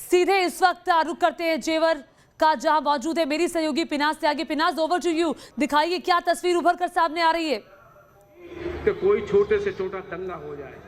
सीधे इस वक्त रुख करते हैं जेवर का, जहां मौजूद है मेरी सहयोगी पिनाज से आगे। Pinaz, over to you. दिखाइए क्या तस्वीर उभर कर सामने आ रही है। कि कोई छोटे से छोटा दंगा हो जाए।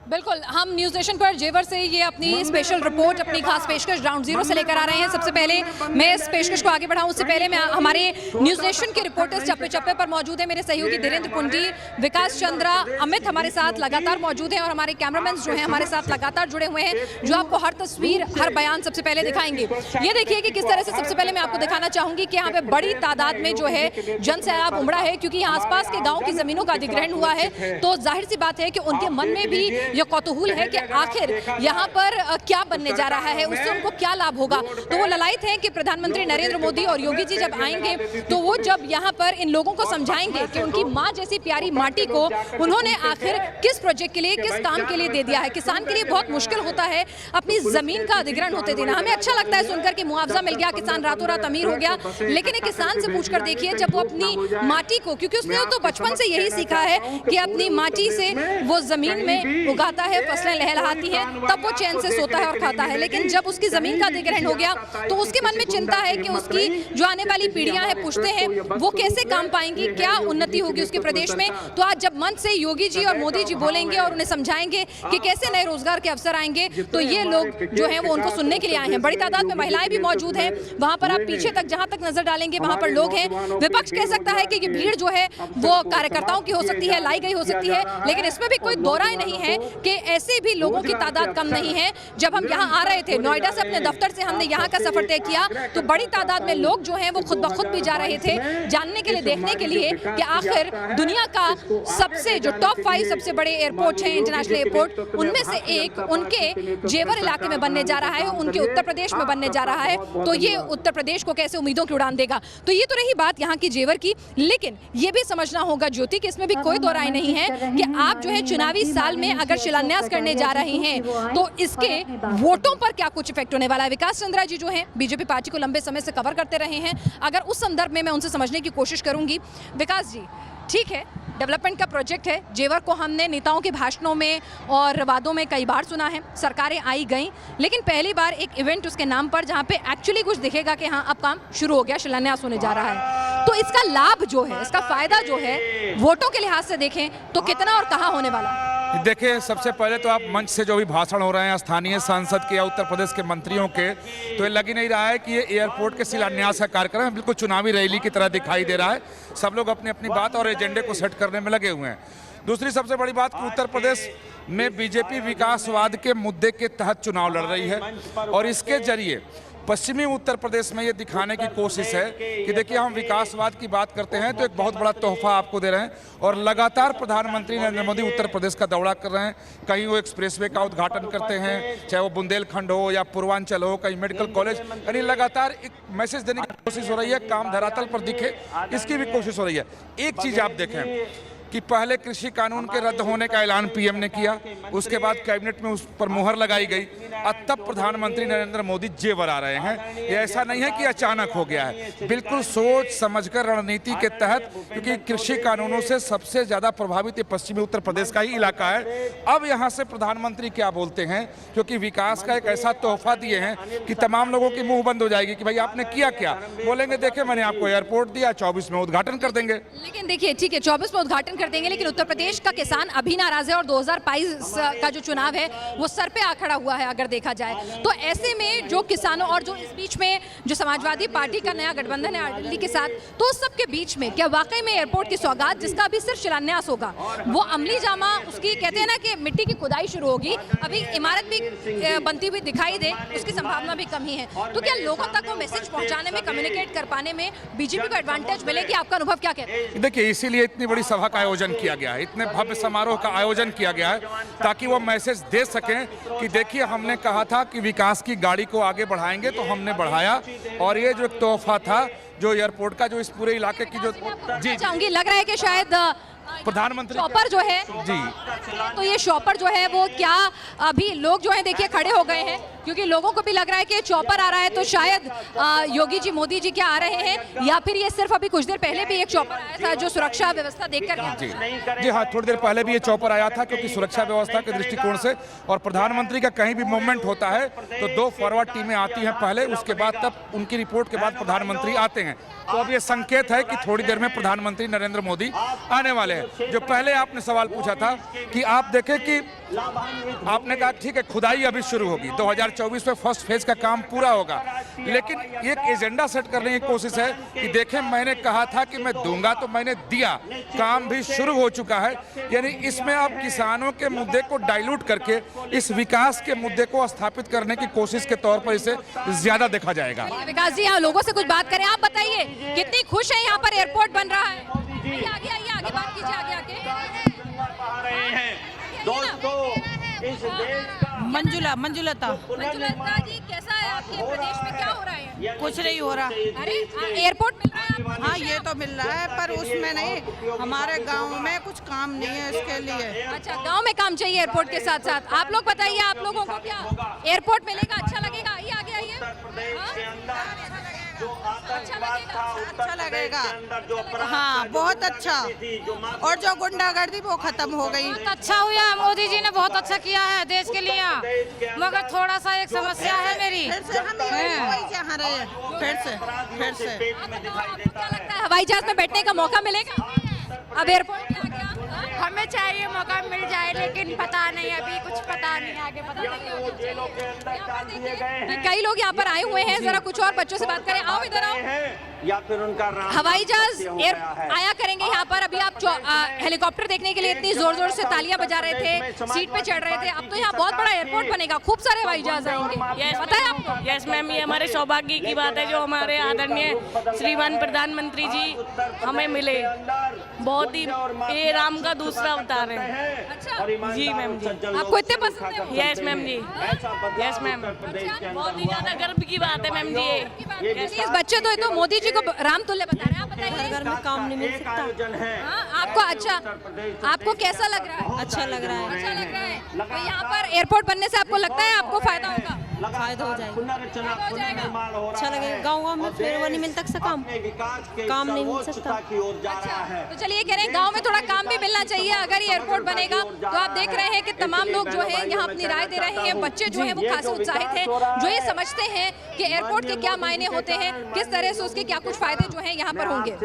बिल्कुल, हम न्यूज़ नेशन पर जेवर से ये अपनी स्पेशल रिपोर्ट, अपनी खास पेशकश ग्राउंड जीरो से लेकर आ रहे हैं। सबसे पहले मैं इस पेशकश को आगे बढ़ाऊं उससे पहले मैं हमारे न्यूज़ नेशन के रिपोर्टर्स चप्पे चप्पे पर मौजूद है। मेरे सहयोगी धीरेन्द्र पुंडी, विकास चंद्रा, अमित हमारे साथ लगातार मौजूद हैं और हमारे कैमरामैन जो हैं हमारे साथ लगातार जुड़े हुए हैं, जो आपको हर तस्वीर, हर बयान सबसे पहले दिखाएंगे। ये देखिए कि किस तरह से सबसे पहले मैं आपको दिखाना चाहूंगी कि यहाँ पे बड़ी तादाद में जो है जन सैलाब उमड़ा है, क्योंकि यहाँ आसपास के गाँव की जमीनों का अधिग्रहण हुआ है। तो जाहिर सी बात है कि उनके मन में भी ये कौतूहल है कि आखिर यहाँ पर क्या बनने जा रहा है, उससे उनको क्या लाभ होगा। तो वो ललायत हैं कि प्रधानमंत्री नरेंद्र मोदी और योगी जी जब आएंगे तो वो जब यहाँ पर इन लोगों को समझाएंगे कि उनकी माँ जैसी प्यारी माटी को उन्होंने आखिर किस प्रोजेक्ट के लिए, किस काम के लिए दे दिया है। किसान के लिए बहुत मुश्किल होता है अपनी जमीन का अधिग्रहण होते देना। हमें अच्छा लगता है सुनकर कि मुआवजा मिल गया, किसान रातों रात अमीर हो गया, लेकिन एक किसान से पूछकर देखिए जब वो अपनी माटी को, क्योंकि उसने तो बचपन से यही सीखा है कि अपनी माटी से वो जमीन में उगाता है, फसलें लहलहाती हैं, तब वो चैन से सोता है और खाता है। लेकिन जब उसकी जमीन का अधिग्रहण हो गया तो उसके मन में चिंता है कि उसकी जो आने वाली पीढ़ियां हैं, पुश्ते हैं, वो कैसे काम पाएंगी, क्या उन्नति होगी उसके प्रदेश में। तो आज जब मंच से योगी जी और मोदी जी बोलेंगे और उन्हें समझाएंगे कि कैसे नए रोजगार के अवसर आएंगे, तो ये लोग जो है वो उनको सुनने के लिए आए हैं। बड़ी तादाद में महिलाएं भी मौजूद हैं, वहां पर आप पीछे तक जहां तक नजर डालेंगे वहां पर लोग हैं। विपक्ष कह सकता है कि ये भीड़ जो है वो कार्यकर्ताओं की हो सकती है, लाई गई हो सकती है, लेकिन इसमें भी कोई दो राय नहीं है कि ऐसे भी लोगों की तादाद कम नहीं है। जब हम यहाँ आ रहे थे नोएडा से अपने दफ्तर से, हमने यहाँ का सफर तय किया तो बड़ी तादाद में लोग जो हैं वो खुद ब खुद भी जा रहे थे जानने के लिए, देखने के लिए कि आखिर दुनिया का सबसे जो टॉप 5 सबसे बड़े एयरपोर्ट हैं, इंटरनेशनल एयरपोर्ट, उनमें से एक उनके जेवर इलाके में बनने जा रहा है, उनके उत्तर प्रदेश में बनने जा रहा है। तो ये उत्तर प्रदेश को कैसे उम्मीदों की उड़ान देगा। तो ये तो रही बात यहाँ की जेवर की, लेकिन ये भी समझना होगा ज्योति कि इसमें भी कोई दो राय नहीं है कि आप जो है चुनावी साल में अगर शिलान्यास करने जा रहे हैं तो इसके वोटों पर क्या कुछ इफेक्ट होने वाला है। विकास चंद्रा जी जो हैं बीजेपी पार्टी को लंबे समय से कवर करते रहे हैं, अगर उस संदर्भ में मैं उनसे समझने की कोशिश करूंगी। विकास जी, ठीक है, डेवलपमेंट का प्रोजेक्ट है, जेवर को हमने नेताओं के भाषणों में और वादों में कई बार सुना है, सरकारें आई गई, लेकिन पहली बार एक इवेंट उसके नाम पर जहां पे एक्चुअली कुछ दिखेगा कि हाँ अब काम शुरू हो गया, शिलान्यास होने जा रहा है। तो इसका लाभ जो है, इसका फायदा जो है वोटों के लिहाज से देखें तो कितना और कहाँ होने वाला है? देखिए, सबसे पहले तो आप मंच से जो भी भाषण हो रहे हैं स्थानीय सांसद के या उत्तर प्रदेश के मंत्रियों के, तो ये लग ही नहीं रहा है कि ये एयरपोर्ट के शिलान्यास का कार्यक्रम है, बिल्कुल चुनावी रैली की तरह दिखाई दे रहा है। सब लोग अपनी अपनी बात और एजेंडे को सेट करने में लगे हुए हैं। दूसरी सबसे बड़ी बात कि उत्तर प्रदेश में बीजेपी विकासवाद के मुद्दे के तहत चुनाव लड़ रही है और इसके जरिए पश्चिमी उत्तर प्रदेश में ये दिखाने की कोशिश है कि देखिए हम विकासवाद की बात करते हैं तो एक बहुत बड़ा तोहफा आपको दे रहे हैं। और लगातार प्रधानमंत्री नरेंद्र मोदी उत्तर प्रदेश का दौरा कर रहे हैं, कहीं वो एक्सप्रेसवे का उद्घाटन करते हैं, चाहे वो बुंदेलखंड हो या पूर्वांचल हो, कहीं मेडिकल कॉलेज, यानी लगातार एक मैसेज देने की कोशिश हो रही है, काम धरातल पर दिखे इसकी भी कोशिश हो रही है। एक चीज़ आप देखें कि पहले कृषि कानून के रद्द होने का ऐलान पीएम ने किया, उसके बाद कैबिनेट में उस पर मुहर लगाई गई, अब तब प्रधानमंत्री नरेंद्र मोदी जेवर आ रहे हैं। ये ऐसा नहीं है कि अचानक हो गया है, बिल्कुल सोच समझकर रणनीति के तहत, क्योंकि कृषि कानूनों से सबसे ज़्यादा प्रभावित ये पश्चिमी उत्तर प्रदेश का ही इलाका है। अब यहाँ से प्रधानमंत्री क्या बोलते हैं, क्योंकि विकास का एक ऐसा तोहफा दिए हैं कि तमाम लोगों की मुँह बंद हो जाएगी कि भाई आपने किया क्या। बोलेंगे देखिए मैंने आपको एयरपोर्ट दिया, 24 में उद्घाटन कर देंगे। लेकिन देखिए ठीक है 24 में उद्घाटन कर देंगे, लेकिन उत्तर प्रदेश का किसान अभी नाराज है और 2022 का जो चुनाव है वो सर पे आ खड़ा हुआ है अगर देखा जाए तो। ऐसे में जो किसानों और जो इस बीच में जो समाजवादी पार्टी का नया गठबंधन है आरजेडी के साथ, तो उस सब के बीच में क्या वाकई में एयरपोर्ट की सौगात जिसका अभी सिर्फ शिलान्यास होगा वो अमली जामा, उसकी कहते हैं ना कि मिट्टी की खुदाई शुरू होगी, अभी इमारत भी बनती हुई दिखाई दे उसकी संभावना भी कम ही है। तो क्या लोगों तक वो मैसेज पहुंचाने में, कम्युनिकेट कर पाने में बीजेपी को एडवांटेज मिलेगी? आपका अनुभव क्या कहता है? देखिए, इसीलिए इतनी बड़ी सभा का आयोजन किया गया है, इतने भव्य समारोह का आयोजन किया गया है ताकि वो मैसेज दे सकें कि देखिए हमने कहा था कि विकास की गाड़ी को आगे बढ़ाएंगे तो हमने बढ़ाया, और ये जो एक तोहफा था जो एयरपोर्ट का, जो इस पूरे इलाके की जो जी चाहूंगी, लग रहा है कि शायद प्रधानमंत्री शॉपर जो है जी, तो ये शॉपर जो है वो क्या, अभी लोग जो है देखिए खड़े हो गए हैं क्योंकि लोगों को भी लग रहा है कि चॉपर आ रहा है तो शायद योगी जी मोदी जी क्या आ रहे हैं, या फिर ये सिर्फ अभी कुछ देर पहले भी एक चॉपर आया था जो सुरक्षा व्यवस्था देखकर गया। जी हाँ, थोड़ी देर पहले भी ये चॉपर आया था क्योंकि सुरक्षा व्यवस्था के दृष्टिकोण से, और प्रधानमंत्री का कहीं भी मूवमेंट होता है तो 2 फॉरवर्ड टीमें आती हैं पहले, उसके बाद तब उनकी रिपोर्ट के बाद प्रधानमंत्री आते हैं। तो अब ये संकेत है कि थोड़ी देर में प्रधानमंत्री नरेंद्र मोदी आने वाले हैं। जो पहले आपने सवाल पूछा था कि आप देखें कि आपने कहा ठीक है खुदाई अभी शुरू होगी, 2024 में फर्स्ट फेज का काम पूरा होगा, लेकिन एक एजेंडा सेट करने की कोशिश है कि देखें मैंने कहा था कि मैं दूंगा तो मैंने दिया, काम भी शुरू हो चुका है। यानी इसमें अब किसानों के मुद्दे को डाइल्यूट करके इस विकास के मुद्दे को स्थापित करने की कोशिश के तौर पर इसे ज्यादा देखा जाएगा। विकास जी यहाँ लोगों से कुछ बात करें, आप बताइए कितनी खुश है यहाँ पर एयरपोर्ट बन रहा है? आगे बात कीजिए, आगे मंजुलता जी, कैसा है आपके प्रदेश में, क्या हो रहा है? कुछ नहीं हो रहा। अरे एयरपोर्ट मिल रहा है आपको? हाँ ये तो मिल रहा है पर उसमें नहीं, हमारे गांव में कुछ काम नहीं है इसके लिए। अच्छा, गांव में काम चाहिए एयरपोर्ट के साथ साथ। आप लोग बताइए, आप लोगों को क्या एयरपोर्ट मिलेगा, अच्छा लगेगा? आइए आगे आइए। अच्छा लगेगा, हाँ बहुत अच्छा। और जो गुंडागर्दी वो खत्म हो गई। बहुत अच्छा हुआ, मोदी जी ने बहुत अच्छा किया है देश के लिए, मगर थोड़ा सा एक समस्या है मेरी। फिर से हम वही चाह रहे हैं, फिर से आपको क्या लगता है हवाई जहाज में बैठने का मौका मिलेगा अब एयरपोर्ट में आ गया? हमें चाहिए मौका मिल जाए, लेकिन पता नहीं, अभी कुछ पता नहीं, आगे पता नहीं। कई लोग यहाँ पर आए हुए हैं, जरा कुछ और बच्चों से बात करें। आओ इधर आओ। या फिर उनका हवाई जहाज आया करेंगे यहाँ पर। अभी आप हेलीकॉप्टर देखने के लिए इतनी जोर जोर से तालियां बजा रहे थे, सीट पे चढ़ रहे थे, अब तो यहाँ बहुत बड़ा एयरपोर्ट बनेगा, खूब सारे हवाई जहाज आएंगे, पता है आपको? यस मैम, ये हमारे सौभाग्य की बात है जो हमारे आदरणीय श्रीमान प्रधानमंत्री जी हमें मिले। बहुत ही ये राम का दूसरा अवतार है। अच्छा जी मैम जी, आपको इतने पसंद है? यस मैम जी, यस मैम, बहुत ही ज्यादा गर्व की बात है मैम जी ये। इस बच्चे तो ये तो मोदी जी को राम तुल्य बता रहे हैं। आप बताइए, घर में काम नहीं मिल सकता। हाँ, आपको अच्छा, आपको कैसा लग रहा है? अच्छा लग रहा है, अच्छा लग रहा है। तो यहाँ पर एयरपोर्ट बनने से आपको लगता है आपको फायदा होगा? फायदा हो जाएगा, हो जाएगा। अच्छा लगेगा। गाँव में फिर वो नहीं मिल सकता, काम नहीं मिल सकता। तो चलिए कह रहे हैं गांव में थोड़ा काम भी मिलना चाहिए अगर ये एयरपोर्ट बनेगा। तो आप देख रहे हैं कि तमाम लोग जो है यहाँ अपनी राय दे रहे हैं। बच्चे जो है वो खासे उत्साहित हैं, जो ये समझते हैं कि एयरपोर्ट के क्या मायने होते हैं, किस तरह से उसके क्या कुछ फायदे जो है यहाँ पर होंगे।